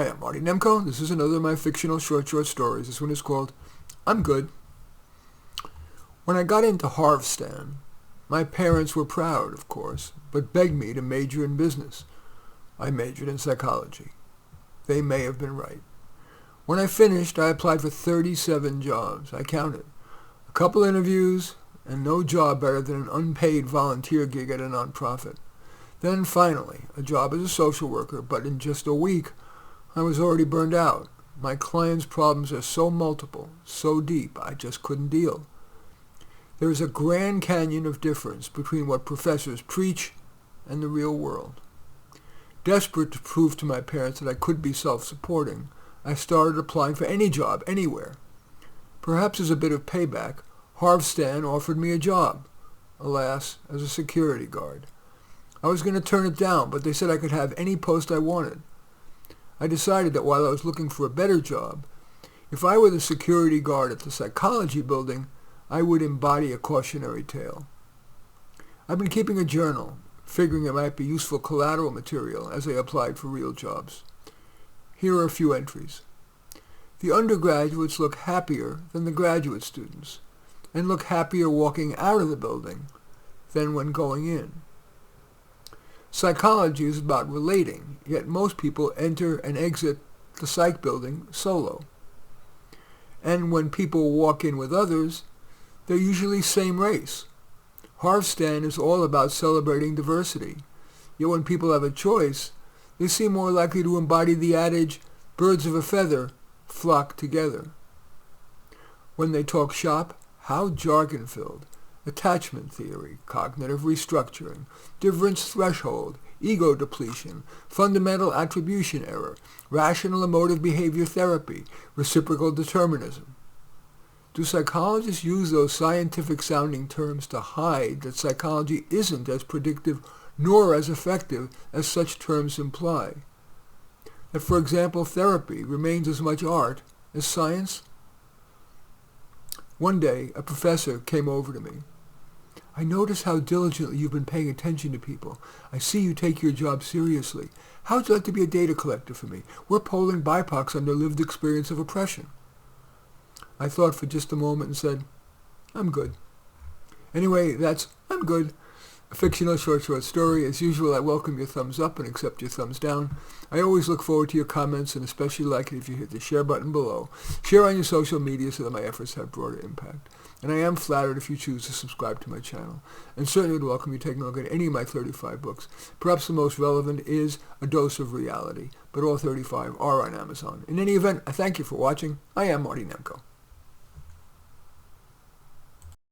Hi, I'm Marty Nemko. This is another of my fictional short stories. This one is called I'm Good. When I got into Harvestan, my parents were proud, of course, but begged me to major in business. I majored in psychology. They may have been right. When I finished, I applied for 37 jobs. I counted. A couple interviews, and no job better than an unpaid volunteer gig at a nonprofit. Then finally, a job as a social worker, but in just a week, I was already burned out. My clients' problems are so multiple, so deep, I just couldn't deal. There is a grand canyon of difference between what professors preach and the real world. Desperate to prove to my parents that I could be self-supporting, I started applying for any job, anywhere. Perhaps as a bit of payback, Harvestan offered me a job, alas, as a security guard. I was going to turn it down, but they said I could have any post I wanted. I decided that while I was looking for a better job, if I were the security guard at the psychology building, I would embody a cautionary tale. I've been keeping a journal, figuring it might be useful collateral material as I applied for real jobs. Here are a few entries. The undergraduates look happier than the graduate students, and look happier walking out of the building than when going in. Psychology is about relating, yet most people enter and exit the psych building solo. And when people walk in with others, they're usually same race. Harvestan is all about celebrating diversity. Yet when people have a choice, they seem more likely to embody the adage, birds of a feather flock together. When they talk shop, how jargon-filled. Attachment theory, cognitive restructuring, difference threshold, ego depletion, fundamental attribution error, rational emotive behavior therapy, reciprocal determinism. Do psychologists use those scientific-sounding terms to hide that psychology isn't as predictive nor as effective as such terms imply? That, for example, therapy remains as much art as science? One day, a professor came over to me. I notice how diligently you've been paying attention to people. I see you take your job seriously. How would you like to be a data collector for me? We're polling BIPOCs on their lived experience of oppression. I thought for just a moment and said, I'm good. Anyway, that's I'm Good. A fictional short story. As usual, I welcome your thumbs up and accept your thumbs down. I always look forward to your comments and especially like it if you hit the share button below. Share on your social media so that my efforts have broader impact. And I am flattered if you choose to subscribe to my channel. And certainly would welcome you taking a look at any of my 35 books. Perhaps the most relevant is A Dose of Reality, but all 35 are on Amazon. In any event, I thank you for watching. I am Marty Nemko.